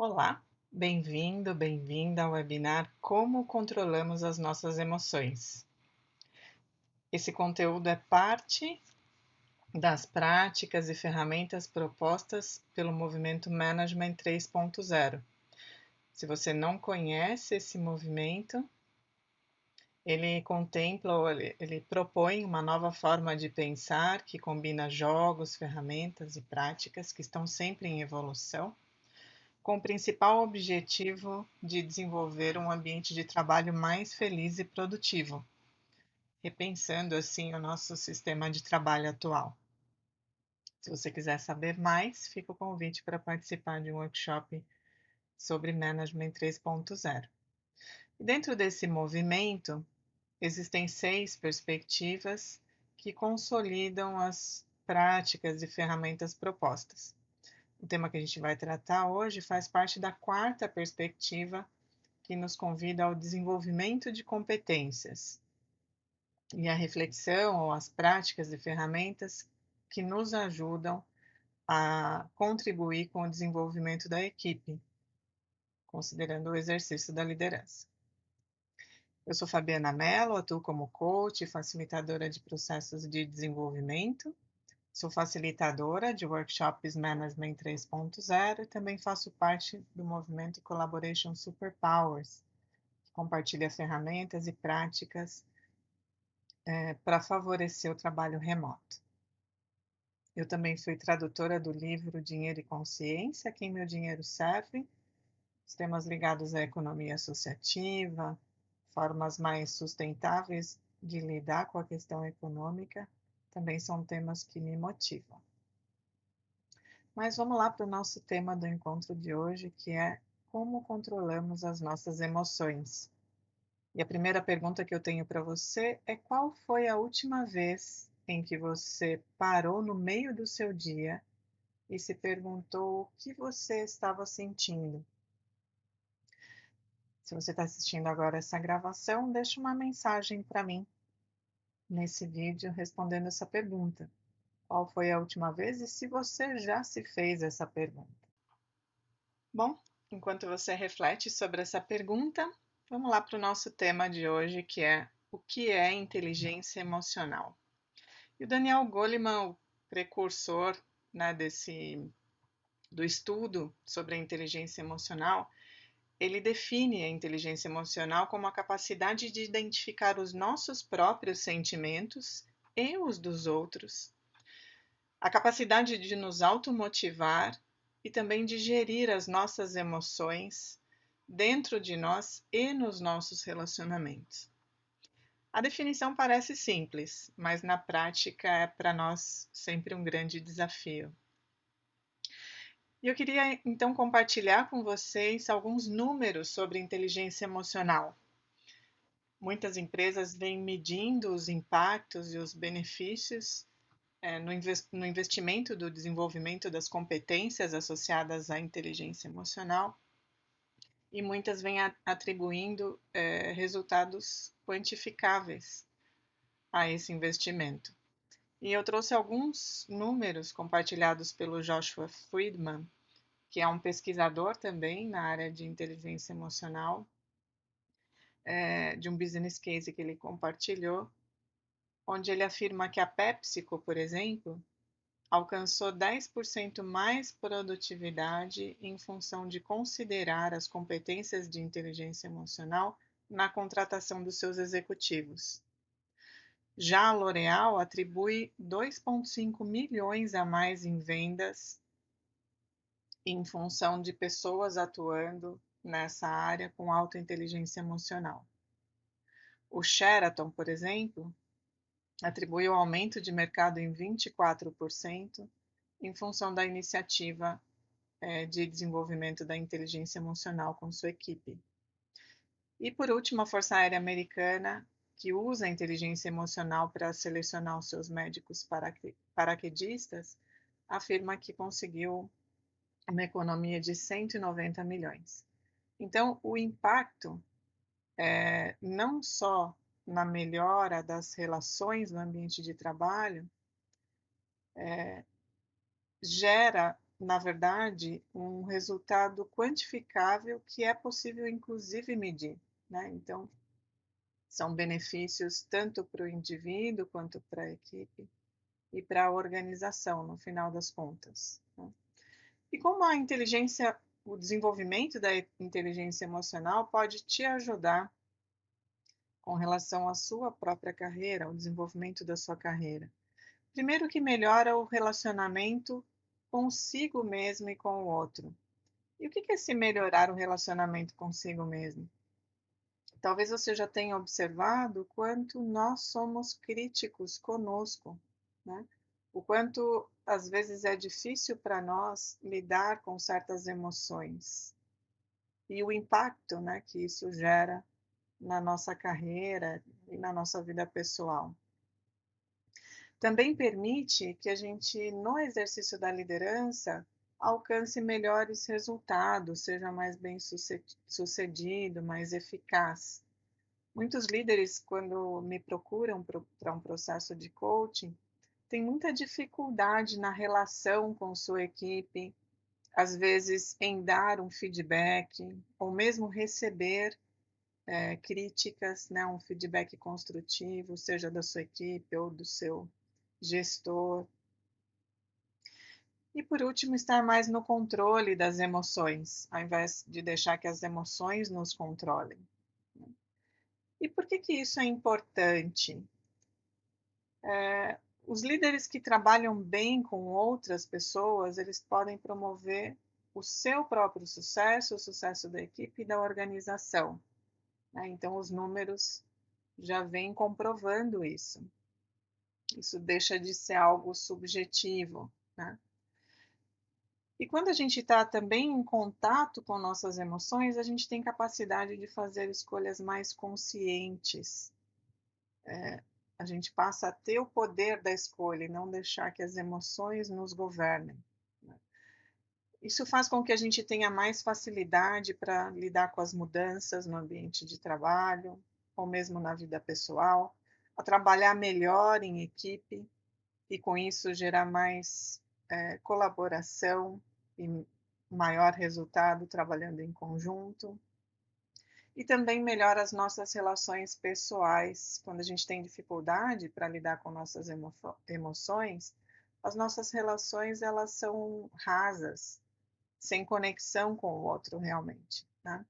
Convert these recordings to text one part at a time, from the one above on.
Olá, bem-vindo, bem-vinda ao webinar Como Controlamos as Nossas Emoções. Esse conteúdo é parte das práticas e ferramentas propostas pelo movimento Management 3.0. Se você não conhece esse movimento, ele contempla, ou ele propõe uma nova forma de pensar que combina jogos, ferramentas e práticas que estão sempre em evolução, com o principal objetivo de desenvolver um ambiente de trabalho mais feliz e produtivo, repensando assim o nosso sistema de trabalho atual. Se você quiser saber mais, fica o convite para participar de um workshop sobre Management 3.0. Dentro desse movimento, existem 6 perspectivas que consolidam as práticas e ferramentas propostas. O tema que a gente vai tratar hoje faz parte da 4ª perspectiva, que nos convida ao desenvolvimento de competências e à reflexão ou às práticas e ferramentas que nos ajudam a contribuir com o desenvolvimento da equipe, considerando o exercício da liderança. Eu sou Fabiana Mello, atuo como coach e facilitadora de processos de desenvolvimento. Sou facilitadora de workshops Management 3.0 e também faço parte do movimento Collaboration Superpowers, que compartilha ferramentas e práticas para favorecer o trabalho remoto. Eu também fui tradutora do livro Dinheiro e Consciência, Quem Meu Dinheiro Serve, os temas ligados à economia associativa, formas mais sustentáveis de lidar com a questão econômica, também são temas que me motivam. Mas vamos lá para o nosso tema do encontro de hoje, que é como controlamos as nossas emoções. E a primeira pergunta que eu tenho para você é: qual foi a última vez em que você parou no meio do seu dia e se perguntou o que você estava sentindo? Se você está assistindo agora essa gravação, deixa uma mensagem para mim nesse vídeo respondendo essa pergunta. Qual foi a última vez e se você já se fez essa pergunta? Bom, enquanto você reflete sobre essa pergunta, vamos lá para o nosso tema de hoje, que é o que é inteligência emocional. E o Daniel Goleman, o precursor, né, do estudo sobre a inteligência emocional, ele define a inteligência emocional como a capacidade de identificar os nossos próprios sentimentos e os dos outros, a capacidade de nos automotivar e também de gerir as nossas emoções dentro de nós e nos nossos relacionamentos. A definição parece simples, mas na prática é para nós sempre um grande desafio. E eu queria então compartilhar com vocês alguns números sobre inteligência emocional. Muitas empresas vêm medindo os impactos e os benefícios no investimento do desenvolvimento das competências associadas à inteligência emocional, e muitas vêm atribuindo resultados quantificáveis a esse investimento. E eu trouxe alguns números compartilhados pelo Joshua Friedman, que é um pesquisador também na área de inteligência emocional, de um business case que ele compartilhou, onde ele afirma que a PepsiCo, por exemplo, alcançou 10% mais produtividade em função de considerar as competências de inteligência emocional na contratação dos seus executivos. Já a L'Oréal atribui 2,5 milhões a mais em vendas em função de pessoas atuando nessa área com alta inteligência emocional. O Sheraton, por exemplo, atribui o aumento de mercado em 24% em função da iniciativa de desenvolvimento da inteligência emocional com sua equipe. E por último, a Força Aérea Americana, que usa a inteligência emocional para selecionar os seus médicos paraquedistas, afirma que conseguiu uma economia de 190 milhões. Então, o impacto não só na melhora das relações no ambiente de trabalho, gera na verdade, um resultado quantificável que é possível, inclusive, medir, né? Então, são benefícios tanto para o indivíduo quanto para a equipe e para a organização, no final das contas, né? E como o desenvolvimento da inteligência emocional pode te ajudar com relação à sua própria carreira, ao desenvolvimento da sua carreira? Primeiro que melhora o relacionamento consigo mesmo e com o outro. E o que é se melhorar o relacionamento consigo mesmo? Talvez você já tenha observado o quanto nós somos críticos conosco, né? O quanto às vezes é difícil para nós lidar com certas emoções e o impacto, né, que isso gera na nossa carreira e na nossa vida pessoal. Também permite que a gente, no exercício da liderança, alcance melhores resultados, seja mais bem sucedido, mais eficaz. Muitos líderes, quando me procuram para um processo de coaching, têm muita dificuldade na relação com sua equipe, às vezes em dar um feedback, ou mesmo receber críticas, né, um feedback construtivo, seja da sua equipe ou do seu gestor. E por último, estar mais no controle das emoções, ao invés de deixar que as emoções nos controlem. E por que isso é importante? Os líderes que trabalham bem com outras pessoas, eles podem promover o seu próprio sucesso, o sucesso da equipe e da organização, né? Então, os números já vêm comprovando isso. Isso deixa de ser algo subjetivo, né? E quando a gente está também em contato com nossas emoções, a gente tem capacidade de fazer escolhas mais conscientes. A gente passa a ter o poder da escolha e não deixar que as emoções nos governem, né? Isso faz com que a gente tenha mais facilidade para lidar com as mudanças no ambiente de trabalho, ou mesmo na vida pessoal, a trabalhar melhor em equipe e com isso gerar mais colaboração e maior resultado trabalhando em conjunto. E também melhora as nossas relações pessoais. Quando a gente tem dificuldade para lidar com nossas emoções, as nossas relações elas são rasas, sem conexão com o outro realmente, né?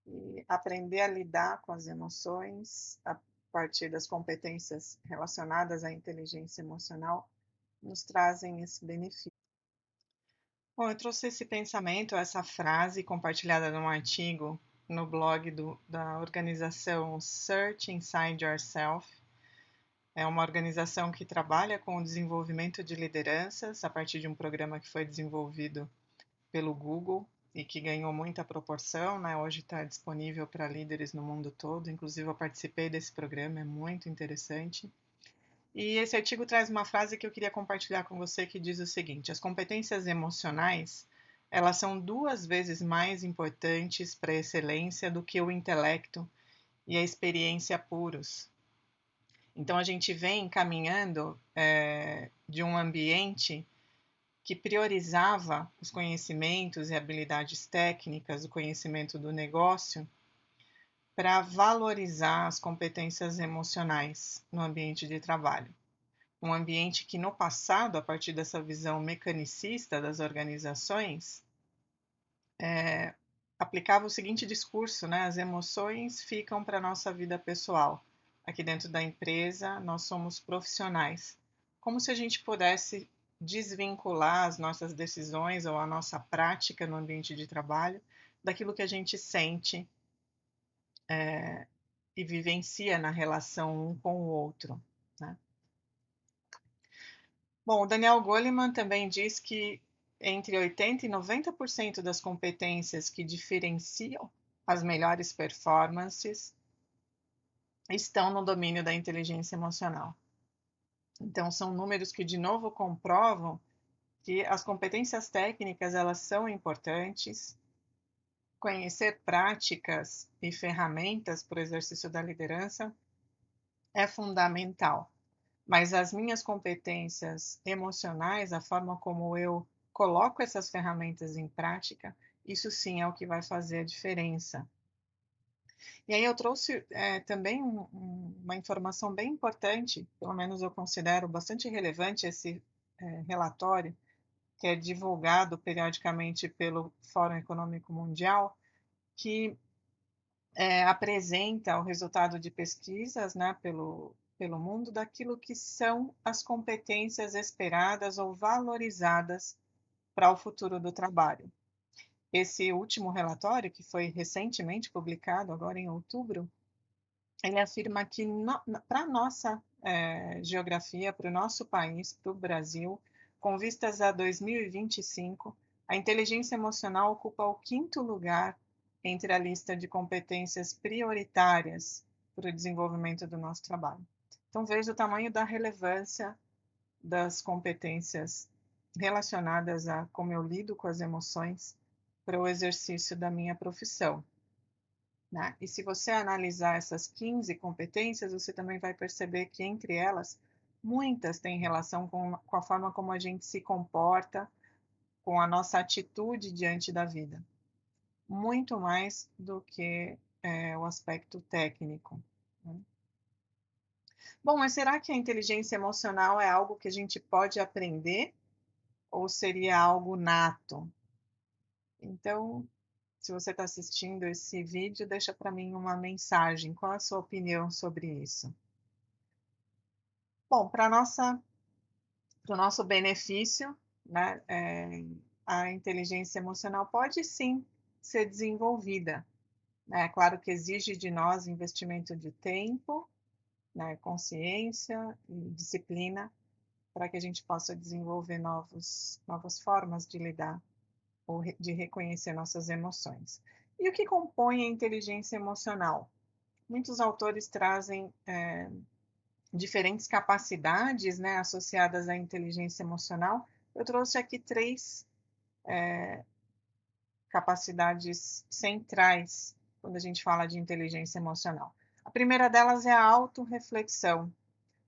E aprender a lidar com as emoções a partir das competências relacionadas à inteligência emocional nos trazem esse benefício. Bom, eu trouxe esse pensamento, essa frase compartilhada num artigo no blog da organização Search Inside Yourself. É uma organização que trabalha com o desenvolvimento de lideranças a partir de um programa que foi desenvolvido pelo Google e que ganhou muita proporção, né? Hoje está disponível para líderes no mundo todo, inclusive eu participei desse programa, é muito interessante. E esse artigo traz uma frase que eu queria compartilhar com você que diz o seguinte: as competências emocionais, elas são 2 vezes mais importantes para a excelência do que o intelecto e a experiência puros. Então a gente vem caminhando de um ambiente que priorizava os conhecimentos e habilidades técnicas, o conhecimento do negócio, para valorizar as competências emocionais no ambiente de trabalho. Um ambiente que no passado, a partir dessa visão mecanicista das organizações, aplicava o seguinte discurso, né? As emoções ficam para a nossa vida pessoal. Aqui dentro da empresa, nós somos profissionais. Como se a gente pudesse desvincular as nossas decisões ou a nossa prática no ambiente de trabalho daquilo que a gente sente e vivencia na relação um com o outro, né? Bom, o Daniel Goleman também diz que entre 80% e 90% das competências que diferenciam as melhores performances estão no domínio da inteligência emocional. Então, são números que, de novo, comprovam que as competências técnicas elas são importantes, conhecer práticas e ferramentas para o exercício da liderança é fundamental. Mas as minhas competências emocionais, a forma como eu coloco essas ferramentas em prática, isso sim é o que vai fazer a diferença. E aí eu trouxe, também uma informação bem importante, pelo menos eu considero bastante relevante esse, relatório, que é divulgado periodicamente pelo Fórum Econômico Mundial, que, apresenta o resultado de pesquisas, né, pelo mundo, daquilo que são as competências esperadas ou valorizadas para o futuro do trabalho. Esse último relatório, que foi recentemente publicado, agora em outubro, ele afirma que para a nossa geografia, para o nosso país, para o Brasil, com vistas a 2025, a inteligência emocional ocupa o quinto lugar entre a lista de competências prioritárias para o desenvolvimento do nosso trabalho. Então, veja o tamanho da relevância das competências relacionadas a como eu lido com as emoções para o exercício da minha profissão, né? E se você analisar essas 15 competências, você também vai perceber que entre elas, muitas têm relação com a forma como a gente se comporta, com a nossa atitude diante da vida, muito mais do que o aspecto técnico, né? Bom, mas será que a inteligência emocional é algo que a gente pode aprender ou seria algo nato? Então, se você está assistindo esse vídeo, deixa para mim uma mensagem. Qual a sua opinião sobre isso? Bom, para o nosso benefício, né, a inteligência emocional pode sim ser desenvolvida, né? É claro que exige de nós investimento de tempo, né, consciência e disciplina para que a gente possa desenvolver novas formas de lidar ou de reconhecer nossas emoções. E o que compõe a inteligência emocional? Muitos autores trazem diferentes capacidades, né, associadas à inteligência emocional. Eu trouxe aqui três capacidades centrais quando a gente fala de inteligência emocional. A primeira delas é a autorreflexão.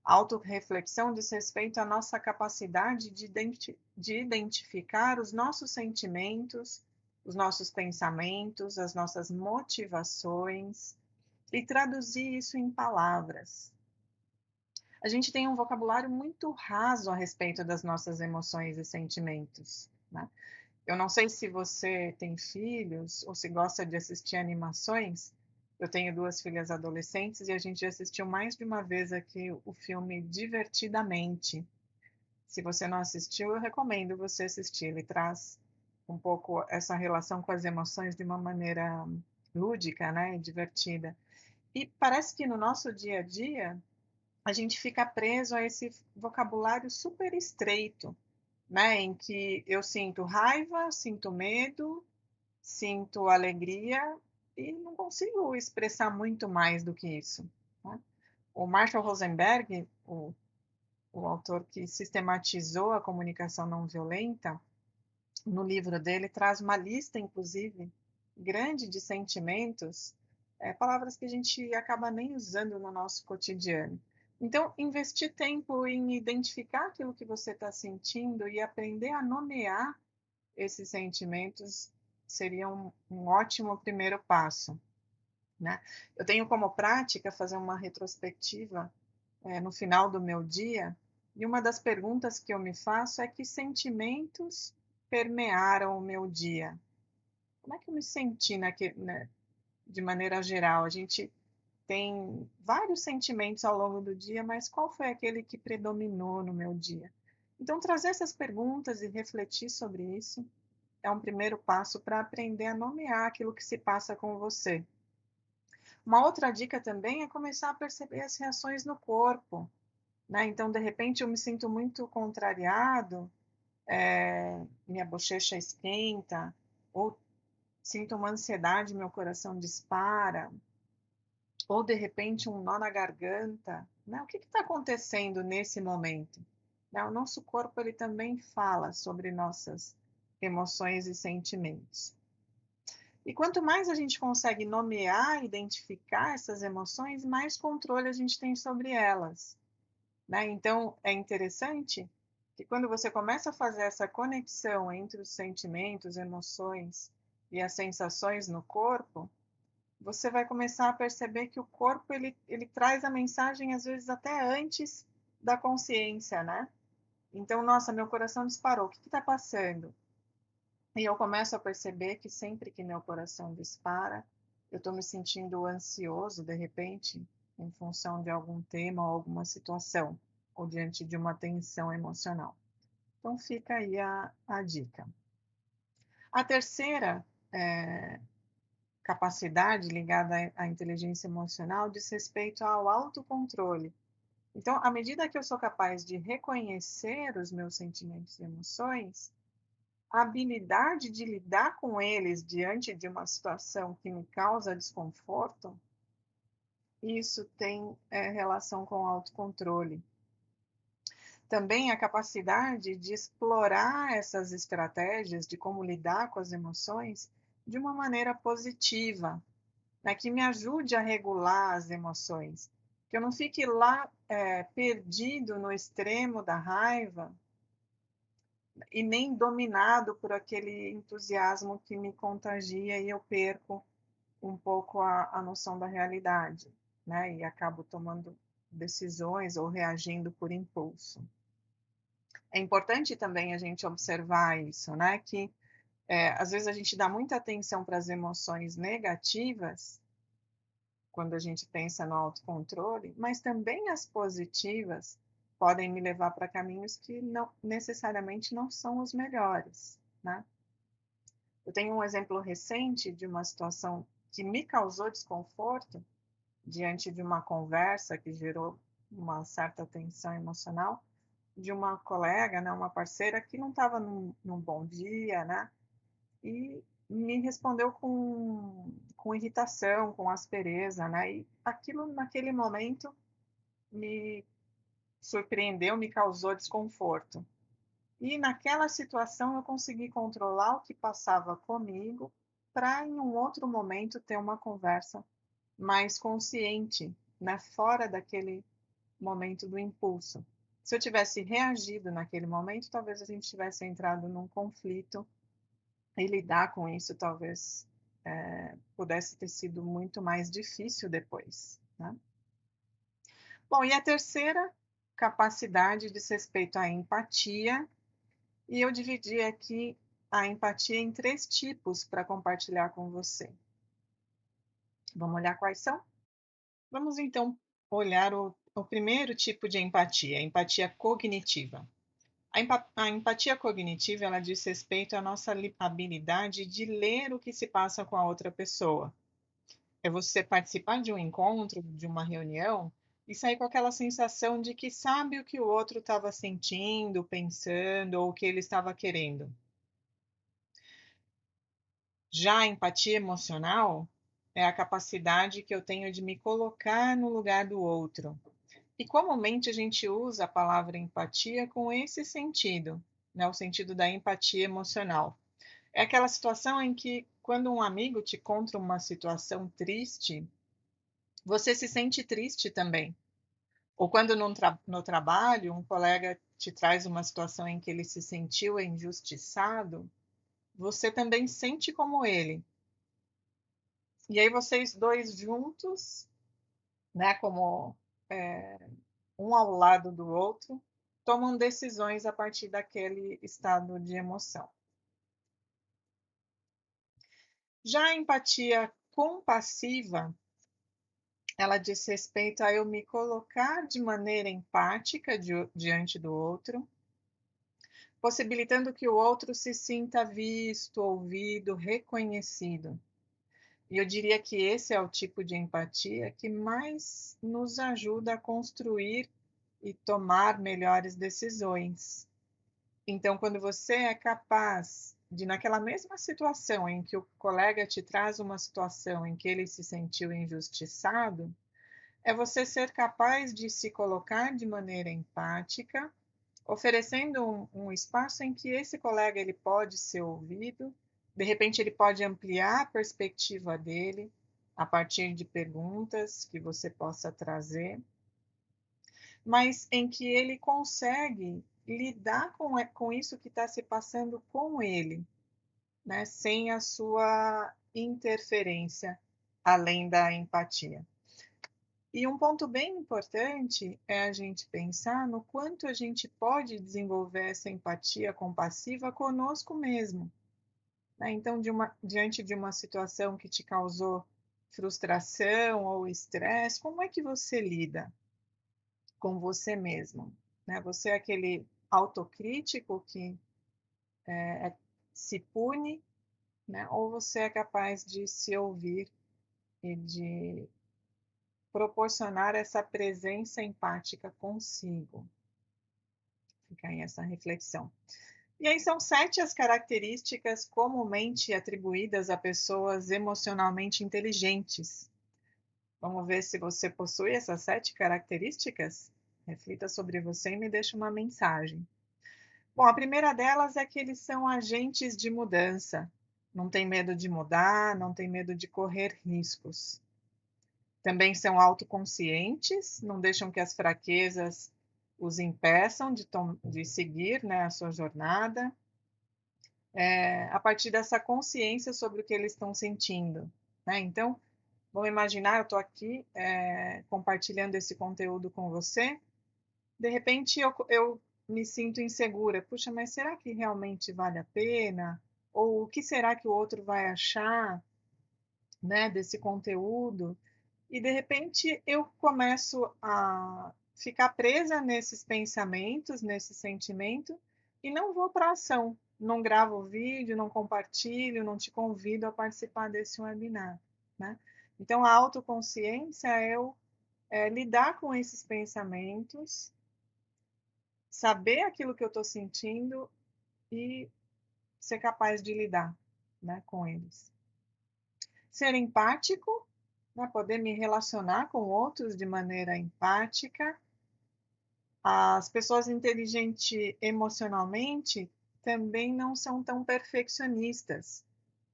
A autorreflexão diz respeito à nossa capacidade de identificar os nossos sentimentos, os nossos pensamentos, as nossas motivações e traduzir isso em palavras. A gente tem um vocabulário muito raso a respeito das nossas emoções e sentimentos, né? Eu não sei se você tem filhos ou se gosta de assistir animações. Eu tenho duas filhas adolescentes e a gente já assistiu mais de uma vez aqui o filme Divertidamente. Se você não assistiu, eu recomendo você assistir. Ele traz um pouco essa relação com as emoções de uma maneira lúdica, né, e divertida. E parece que no nosso dia a dia a gente fica preso a esse vocabulário super estreito, né, em que eu sinto raiva, sinto medo, sinto alegria e não consigo expressar muito mais do que isso, né? O Marshall Rosenberg, o autor que sistematizou a comunicação não violenta, no livro dele traz uma lista, inclusive, grande de sentimentos, palavras que a gente acaba nem usando no nosso cotidiano. Então, investir tempo em identificar aquilo que você está sentindo e aprender a nomear esses sentimentos seria um ótimo primeiro passo, né? Eu tenho como prática fazer uma retrospectiva no final do meu dia, e uma das perguntas que eu me faço é que sentimentos permearam o meu dia? Como é que eu me senti né, de maneira geral? A gente tem vários sentimentos ao longo do dia, mas qual foi aquele que predominou no meu dia? Então, trazer essas perguntas e refletir sobre isso é um primeiro passo para aprender a nomear aquilo que se passa com você. Uma outra dica também é começar a perceber as reações no corpo, né? Então, de repente, eu me sinto muito contrariado, minha bochecha esquenta, ou sinto uma ansiedade, meu coração dispara, ou de repente um nó na garganta, né? O que está acontecendo nesse momento? Né? O nosso corpo ele também fala sobre nossas emoções e sentimentos. E quanto mais a gente consegue nomear, identificar essas emoções, mais controle a gente tem sobre elas, né? Então, é interessante que quando você começa a fazer essa conexão entre os sentimentos, emoções e as sensações no corpo, você vai começar a perceber que o corpo ele traz a mensagem às vezes até antes da consciência, né? Então, nossa, meu coração disparou, o que está passando? E eu começo a perceber que sempre que meu coração dispara, eu estou me sentindo ansioso de repente, em função de algum tema ou alguma situação, ou diante de uma tensão emocional. Então fica aí a dica. A terceira capacidade ligada à inteligência emocional diz respeito ao autocontrole. Então, à medida que eu sou capaz de reconhecer os meus sentimentos e emoções, a habilidade de lidar com eles diante de uma situação que me causa desconforto, isso tem relação com autocontrole. Também a capacidade de explorar essas estratégias de como lidar com as emoções de uma maneira positiva, né, que me ajude a regular as emoções, que eu não fique lá perdido no extremo da raiva e nem dominado por aquele entusiasmo que me contagia e eu perco um pouco a noção da realidade, né, e acabo tomando decisões ou reagindo por impulso. É importante também a gente observar isso, né, que às vezes a gente dá muita atenção para as emoções negativas, quando a gente pensa no autocontrole, mas também as positivas podem me levar para caminhos que não necessariamente não são os melhores, né. Eu tenho um exemplo recente de uma situação que me causou desconforto, diante de uma conversa que gerou uma certa tensão emocional, de uma colega, né, uma parceira que não estava num bom dia, né, e me respondeu com irritação, com aspereza, né, e aquilo naquele momento me surpreendeu, me causou desconforto. E naquela situação eu consegui controlar o que passava comigo, para em um outro momento ter uma conversa mais consciente, né, fora daquele momento do impulso. Se eu tivesse reagido naquele momento, talvez a gente tivesse entrado num conflito e lidar com isso talvez pudesse ter sido muito mais difícil depois, né? Bom, e a terceira capacidade diz respeito à empatia, e eu dividi aqui a empatia em 3 tipos para compartilhar com você. Vamos olhar quais são? Vamos então olhar o primeiro tipo de empatia, a empatia cognitiva. A empatia cognitiva, ela diz respeito à nossa habilidade de ler o que se passa com a outra pessoa. É você participar de um encontro, de uma reunião, e sair com aquela sensação de que sabe o que o outro estava sentindo, pensando ou o que ele estava querendo. Já a empatia emocional é a capacidade que eu tenho de me colocar no lugar do outro. E comumente a gente usa a palavra empatia com esse sentido, né, o sentido da empatia emocional. É aquela situação em que, quando um amigo te conta uma situação triste, você se sente triste também. Ou quando no trabalho, um colega te traz uma situação em que ele se sentiu injustiçado, você também sente como ele. E aí vocês dois juntos, né, como um ao lado do outro, tomam decisões a partir daquele estado de emoção. Já a empatia compassiva, ela diz respeito a eu me colocar de maneira empática diante do outro, possibilitando que o outro se sinta visto, ouvido, reconhecido. E eu diria que esse é o tipo de empatia que mais nos ajuda a construir e tomar melhores decisões. Então, quando você é capaz de, naquela mesma situação em que o colega te traz uma situação em que ele se sentiu injustiçado, é você ser capaz de se colocar de maneira empática, oferecendo um espaço em que esse colega ele pode ser ouvido, de repente ele pode ampliar a perspectiva dele a partir de perguntas que você possa trazer, mas em que ele consegue lidar com isso que está se passando com ele, né, sem a sua interferência, além da empatia. E um ponto bem importante é a gente pensar no quanto a gente pode desenvolver essa empatia compassiva conosco mesmo, né? Então, diante de uma situação que te causou frustração ou estresse, como é que você lida com você mesmo, né? Você é aquele autocrítico que se pune, né? Ou você é capaz de se ouvir e de proporcionar essa presença empática consigo? Fica aí essa reflexão. E aí são 7 as características comumente atribuídas a pessoas emocionalmente inteligentes. Vamos ver se você possui essas 7 características? Reflita sobre você e me deixe uma mensagem. Bom, a primeira delas é que eles são agentes de mudança. Não tem medo de mudar, não tem medo de correr riscos. Também são autoconscientes, não deixam que as fraquezas os impeçam de seguir, né, a sua jornada, a partir dessa consciência sobre o que eles estão sentindo, né? Então, vamos imaginar, eu estou aqui compartilhando esse conteúdo com você, de repente eu me sinto insegura. Puxa, mas será que realmente vale a pena? Ou o que será que o outro vai achar, né, desse conteúdo? E de repente eu começo a ficar presa nesses pensamentos, nesse sentimento, e não vou para a ação. Não gravo o vídeo, não compartilho, não te convido a participar desse webinar, né? Então, a autoconsciência é eu lidar com esses pensamentos, saber aquilo que eu estou sentindo e ser capaz de lidar, né, com eles. Ser empático, né, poder me relacionar com outros de maneira empática. As pessoas inteligentes emocionalmente também não são tão perfeccionistas.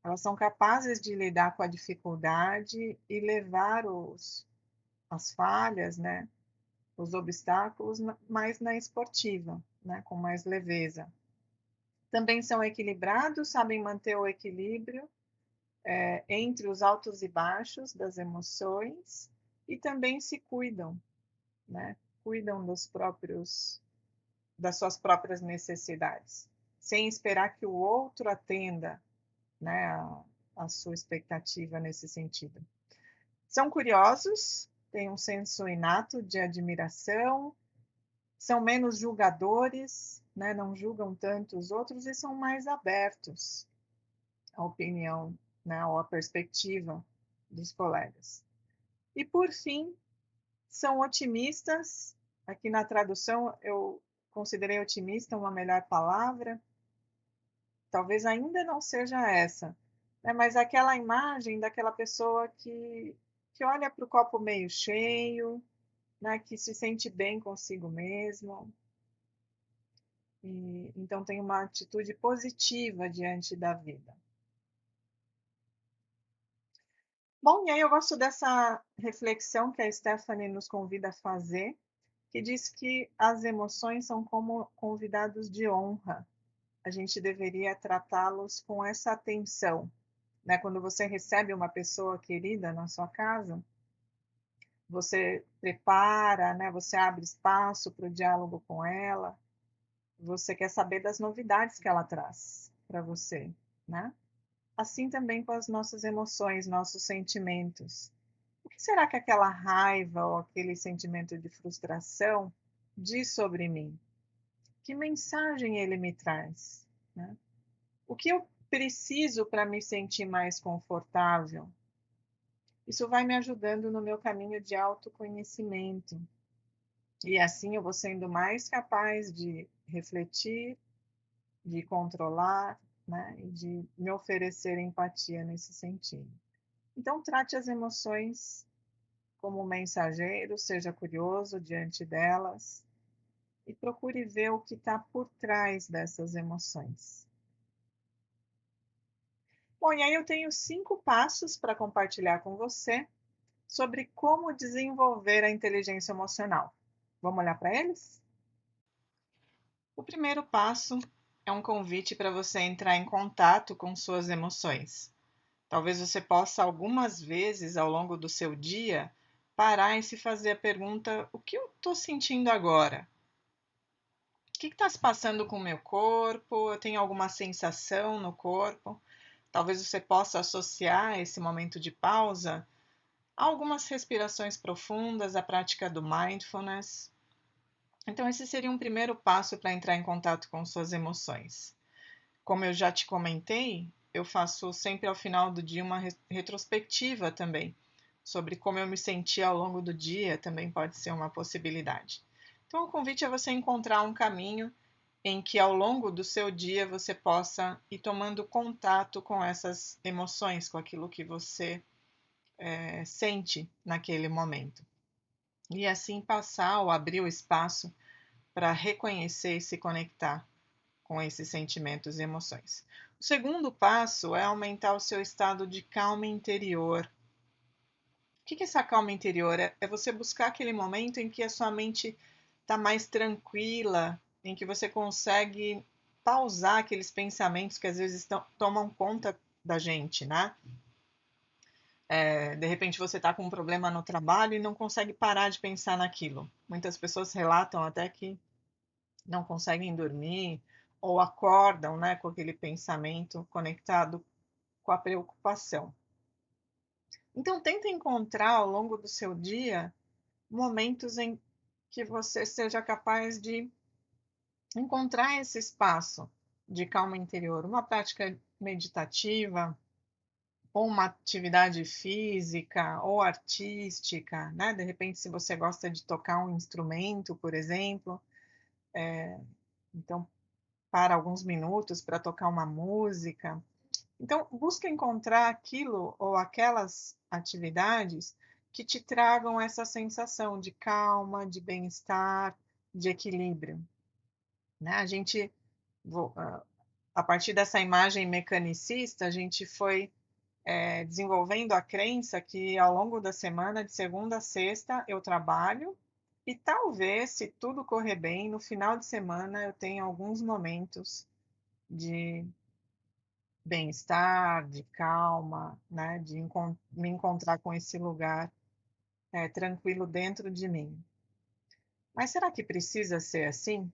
Elas são capazes de lidar com a dificuldade e levar as falhas, né, os obstáculos, mais na esportiva, né, com mais leveza. Também são equilibrados, sabem manter o equilíbrio entre os altos e baixos das emoções e também se cuidam, né? Cuidam das suas próprias necessidades, sem esperar que o outro atenda, né, a sua expectativa nesse sentido. São curiosos, têm um senso inato de admiração, são menos julgadores, né, não julgam tanto os outros e são mais abertos à opinião, né, ou à perspectiva dos colegas. E por fim, são otimistas. Aqui na tradução eu considerei otimista uma melhor palavra. Talvez ainda não seja essa, né? Mas aquela imagem daquela pessoa que olha para o copo meio cheio, né? Que se sente bem consigo mesmo. E, então tem uma atitude positiva diante da vida. Bom, e aí eu gosto dessa reflexão que a Stephanie nos convida a fazer, que diz que as emoções são como convidados de honra. A gente deveria tratá-los com essa atenção, né? Quando você recebe uma pessoa querida na sua casa, você prepara, né? Você abre espaço para o diálogo com ela, você quer saber das novidades que ela traz para você, né? Assim também com as nossas emoções, nossos sentimentos. O que será que aquela raiva ou aquele sentimento de frustração diz sobre mim? Que mensagem ele me traz, né? O que eu preciso para me sentir mais confortável? Isso vai me ajudando no meu caminho de autoconhecimento. E assim eu vou sendo mais capaz de refletir, de controlar, né? E de me oferecer empatia nesse sentido. Então, trate as emoções como mensageiro, seja curioso diante delas e procure ver o que está por trás dessas emoções. Bom, e aí eu tenho 5 passos para compartilhar com você sobre como desenvolver a inteligência emocional. Vamos olhar para eles? O primeiro passo é um convite para você entrar em contato com suas emoções. Talvez você possa, algumas vezes ao longo do seu dia, parar e se fazer a pergunta: o que eu estou sentindo agora? O que está se passando com o meu corpo? Eu tenho alguma sensação no corpo? Talvez você possa associar esse momento de pausa a algumas respirações profundas, a prática do mindfulness. Então, esse seria um primeiro passo para entrar em contato com suas emoções. Como eu já te comentei, eu faço sempre ao final do dia uma retrospectiva também, sobre como eu me senti ao longo do dia, também pode ser uma possibilidade. Então, o convite é você encontrar um caminho em que ao longo do seu dia você possa ir tomando contato com essas emoções, com aquilo que você sente naquele momento. E assim passar ou abrir o espaço para reconhecer e se conectar com esses sentimentos e emoções. O segundo passo é aumentar o seu estado de calma interior. O que é essa calma interior? É você buscar aquele momento em que a sua mente está mais tranquila, em que você consegue pausar aqueles pensamentos que às vezes tomam conta da gente, né? De repente você está com um problema no trabalho e não consegue parar de pensar naquilo. Muitas pessoas relatam até que não conseguem dormir ou acordam, né, com aquele pensamento conectado com a preocupação. Então, tenta encontrar ao longo do seu dia momentos em que você seja capaz de encontrar esse espaço de calma interior, uma prática meditativa, ou uma atividade física ou artística, né? De repente, se você gosta de tocar um instrumento, por exemplo, então para alguns minutos para tocar uma música. Então, busca encontrar aquilo ou aquelas atividades que te tragam essa sensação de calma, de bem-estar, de equilíbrio, né? A partir dessa imagem mecanicista, a gente foi desenvolvendo a crença que ao longo da semana, de segunda a sexta, eu trabalho e talvez, se tudo correr bem, no final de semana eu tenha alguns momentos de bem-estar, de calma, né, de me encontrar com esse lugar tranquilo dentro de mim. Mas será que precisa ser assim?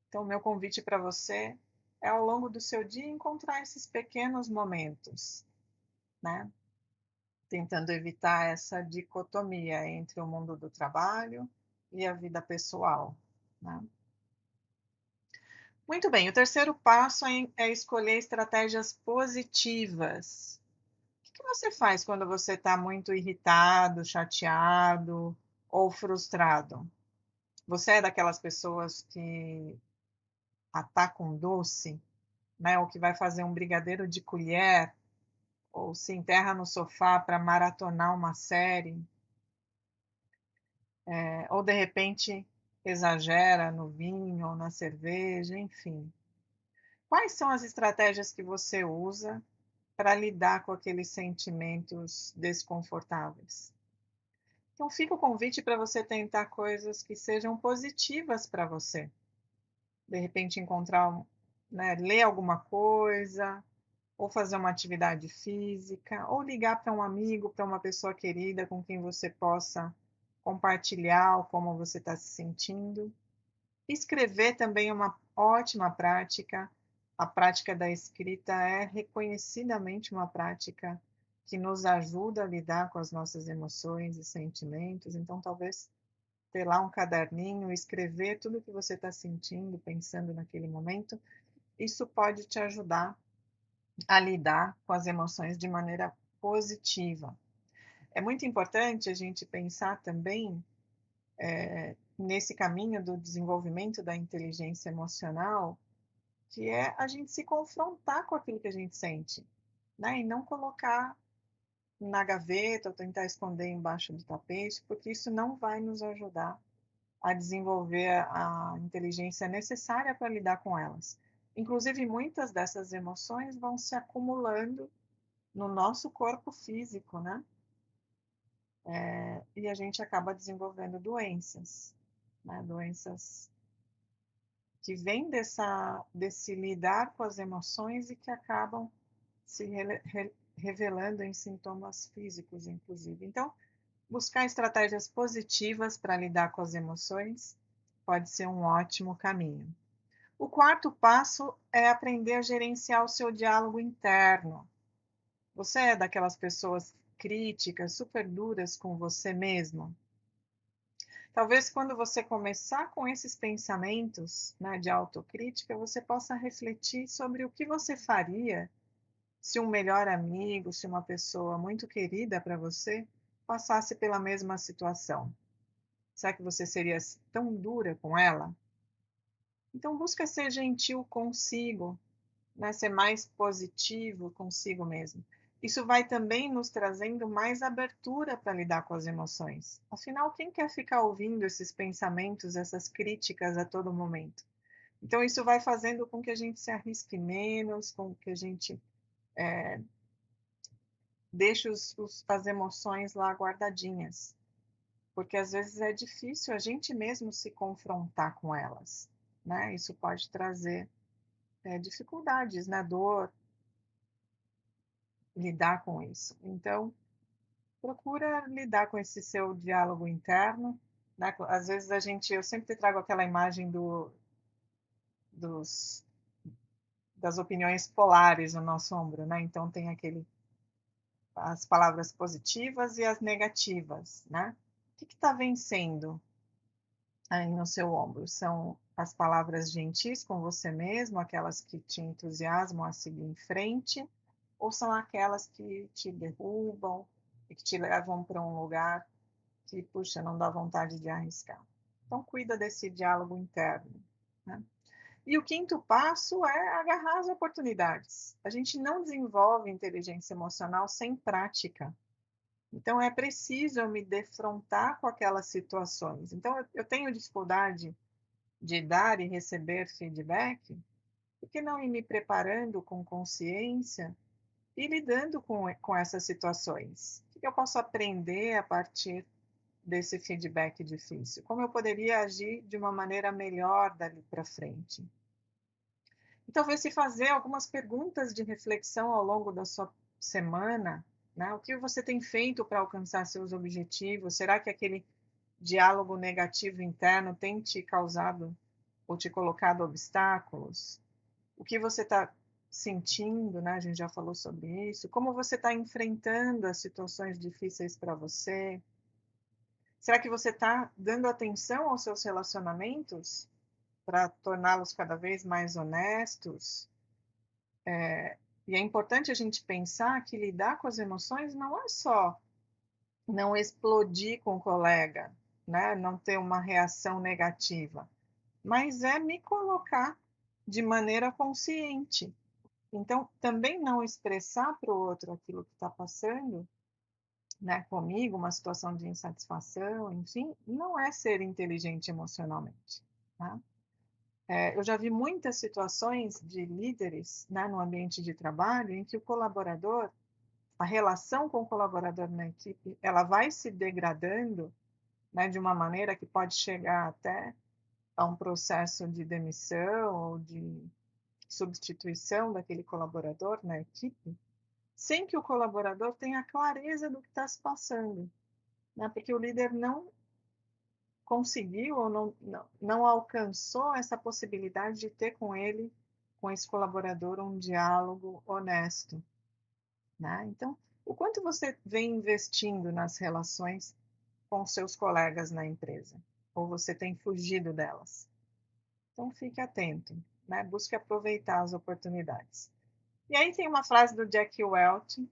Então, meu convite para você é, ao longo do seu dia, encontrar esses pequenos momentos, né? Tentando evitar essa dicotomia entre o mundo do trabalho e a vida pessoal, né? Muito bem, o terceiro passo é escolher estratégias positivas. O que você faz quando você está muito irritado, chateado ou frustrado? Você é daquelas pessoas que atacam doce, né? Ou que vai fazer um brigadeiro de colher, ou se enterra no sofá para maratonar uma série, ou de repente exagera no vinho ou na cerveja, enfim. Quais são as estratégias que você usa para lidar com aqueles sentimentos desconfortáveis? Então fica o convite para você tentar coisas que sejam positivas para você. De repente encontrar, né, ler alguma coisa, ou fazer uma atividade física, ou ligar para um amigo, para uma pessoa querida com quem você possa compartilhar como você está se sentindo. Escrever também é uma ótima prática. A prática da escrita é reconhecidamente uma prática que nos ajuda a lidar com as nossas emoções e sentimentos. Então, talvez ter lá um caderninho, escrever tudo o que você está sentindo, pensando naquele momento, isso pode te ajudar a lidar com as emoções de maneira positiva. É muito importante a gente pensar também nesse caminho do desenvolvimento da inteligência emocional, que é a gente se confrontar com aquilo que a gente sente, né? E não colocar na gaveta ou tentar esconder embaixo do tapete, porque isso não vai nos ajudar a desenvolver a inteligência necessária para lidar com elas. Inclusive, muitas dessas emoções vão se acumulando no nosso corpo físico, né? E a gente acaba desenvolvendo doenças, né? Doenças que vem desse lidar com as emoções e que acabam se revelando em sintomas físicos, inclusive. Então, buscar estratégias positivas para lidar com as emoções pode ser um ótimo caminho. O quarto passo é aprender a gerenciar o seu diálogo interno. Você é daquelas pessoas críticas, super duras com você mesmo? Talvez quando você começar com esses pensamentos, né, de autocrítica, você possa refletir sobre o que você faria se um melhor amigo, se uma pessoa muito querida para você passasse pela mesma situação. Será que você seria tão dura com ela? Então busca ser gentil consigo, né, ser mais positivo consigo mesmo. Isso vai também nos trazendo mais abertura para lidar com as emoções. Afinal, quem quer ficar ouvindo esses pensamentos, essas críticas a todo momento? Então, isso vai fazendo com que a gente se arrisque menos, com que a gente deixe as emoções lá guardadinhas. Porque às vezes é difícil a gente mesmo se confrontar com elas, né? Isso pode trazer dificuldades, né? Dor, lidar com isso. Então, procura lidar com esse seu diálogo interno, né? Às vezes eu sempre trago aquela imagem dos, das opiniões polares no nosso ombro, né? Então tem as palavras positivas e as negativas, né? O que está vencendo aí no seu ombro? São as palavras gentis com você mesmo, aquelas que te entusiasmam a seguir em frente, ou são aquelas que te derrubam e que te levam para um lugar que, puxa, não dá vontade de arriscar? Então, cuida desse diálogo interno, né? E o quinto passo é agarrar as oportunidades. A gente não desenvolve inteligência emocional sem prática. Então, é preciso eu me defrontar com aquelas situações. Então, eu tenho dificuldade de dar e receber feedback, por que não ir me preparando com consciência e lidando com essas situações? O que eu posso aprender a partir desse feedback difícil? Como eu poderia agir de uma maneira melhor dali para frente? E talvez se fazer algumas perguntas de reflexão ao longo da sua semana, né? O que você tem feito para alcançar seus objetivos? Será que aquele diálogo negativo interno tem te causado ou te colocado obstáculos? O que você está sentindo, né? A gente já falou sobre isso. Como você está enfrentando as situações difíceis para você? Será que você está dando atenção aos seus relacionamentos para torná-los cada vez mais honestos? E é importante a gente pensar que lidar com as emoções não é só não explodir com o colega, né? Não ter uma reação negativa, mas é me colocar de maneira consciente. Então, também não expressar para o outro aquilo que está passando, né, comigo, uma situação de insatisfação, enfim, não é ser inteligente emocionalmente, tá? Eu já vi muitas situações de líderes, né, no ambiente de trabalho em que o colaborador, a relação com o colaborador na equipe, ela vai se degradando, né, de uma maneira que pode chegar até a um processo de demissão ou de substituição daquele colaborador na equipe, sem que o colaborador tenha clareza do que está se passando, né? Porque o líder não conseguiu ou não alcançou essa possibilidade de ter com ele, com esse colaborador, um diálogo honesto, né? Então, o quanto você vem investindo nas relações com seus colegas na empresa? Ou você tem fugido delas? Então, fique atento, né? Busque aproveitar as oportunidades. E aí tem uma frase do Jack Welch,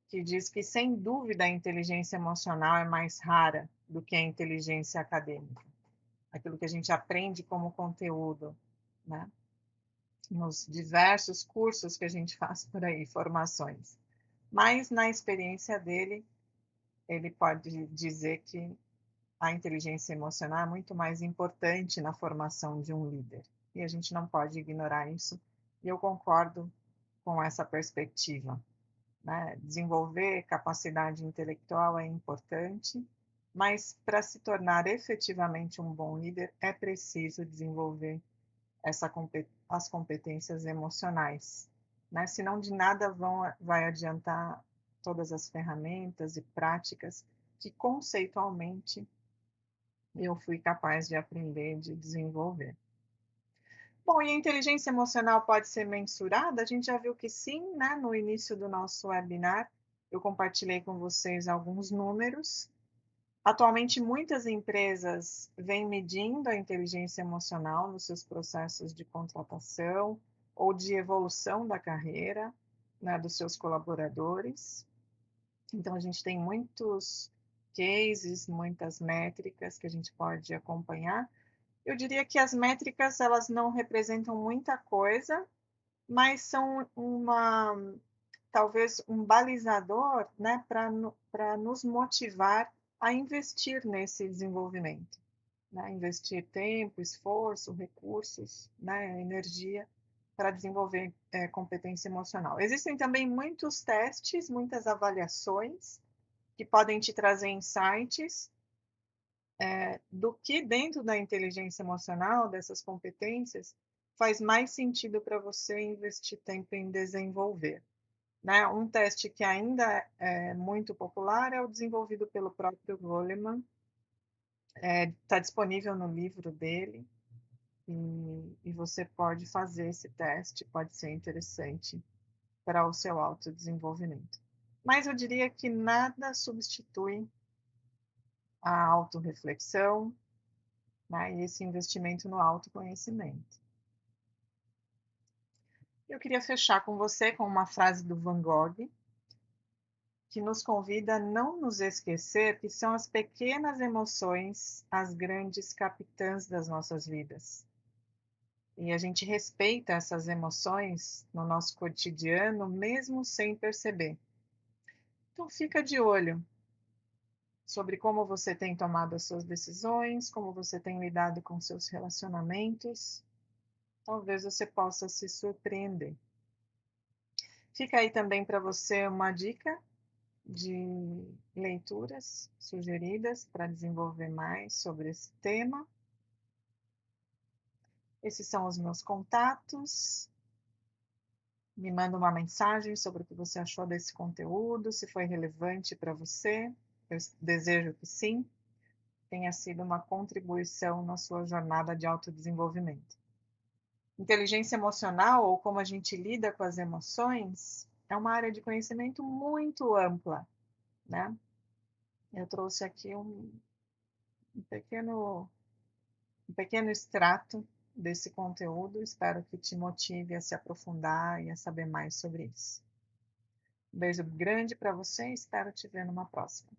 que diz que, sem dúvida, a inteligência emocional é mais rara do que a inteligência acadêmica. Aquilo que a gente aprende como conteúdo, né? Nos diversos cursos que a gente faz por aí, formações. Mas, na experiência dele, ele pode dizer que a inteligência emocional é muito mais importante na formação de um líder. E a gente não pode ignorar isso. E eu concordo com essa perspectiva, né? Desenvolver capacidade intelectual é importante, mas para se tornar efetivamente um bom líder, é preciso desenvolver as competências emocionais, né? Senão de nada vai adiantar todas as ferramentas e práticas que conceitualmente eu fui capaz de aprender, de desenvolver. Bom, e a inteligência emocional pode ser mensurada? A gente já viu que sim, né? No início do nosso webinar, eu compartilhei com vocês alguns números. Atualmente, muitas empresas vêm medindo a inteligência emocional nos seus processos de contratação ou de evolução da carreira, né, dos seus colaboradores. Então, a gente tem muitos cases, muitas métricas que a gente pode acompanhar. Eu diria que as métricas, elas não representam muita coisa, mas são talvez um balizador, né, para nos motivar a investir nesse desenvolvimento, né, investir tempo, esforço, recursos, né, energia para desenvolver competência emocional. Existem também muitos testes, muitas avaliações que podem te trazer insights do que dentro da inteligência emocional, dessas competências, faz mais sentido para você investir tempo em desenvolver. Né? Um teste que ainda é muito popular é o desenvolvido pelo próprio Goleman, está disponível no livro dele, e você pode fazer esse teste, pode ser interessante para o seu autodesenvolvimento. Mas eu diria que nada substitui a autorreflexão, né, e esse investimento no autoconhecimento. Eu queria fechar com você com uma frase do Van Gogh, que nos convida a não nos esquecer que são as pequenas emoções as grandes capitãs das nossas vidas. E a gente respeita essas emoções no nosso cotidiano, mesmo sem perceber. Então, fica de olho sobre como você tem tomado as suas decisões, como você tem lidado com seus relacionamentos. Talvez você possa se surpreender. Fica aí também para você uma dica de leituras sugeridas para desenvolver mais sobre esse tema. Esses são os meus contatos. Me manda uma mensagem sobre o que você achou desse conteúdo, se foi relevante para você. Eu desejo que sim, tenha sido uma contribuição na sua jornada de autodesenvolvimento. Inteligência emocional, ou como a gente lida com as emoções, é uma área de conhecimento muito ampla, né? Eu trouxe aqui um pequeno extrato desse conteúdo, espero que te motive a se aprofundar e a saber mais sobre isso. Um beijo grande para você e espero te ver numa próxima.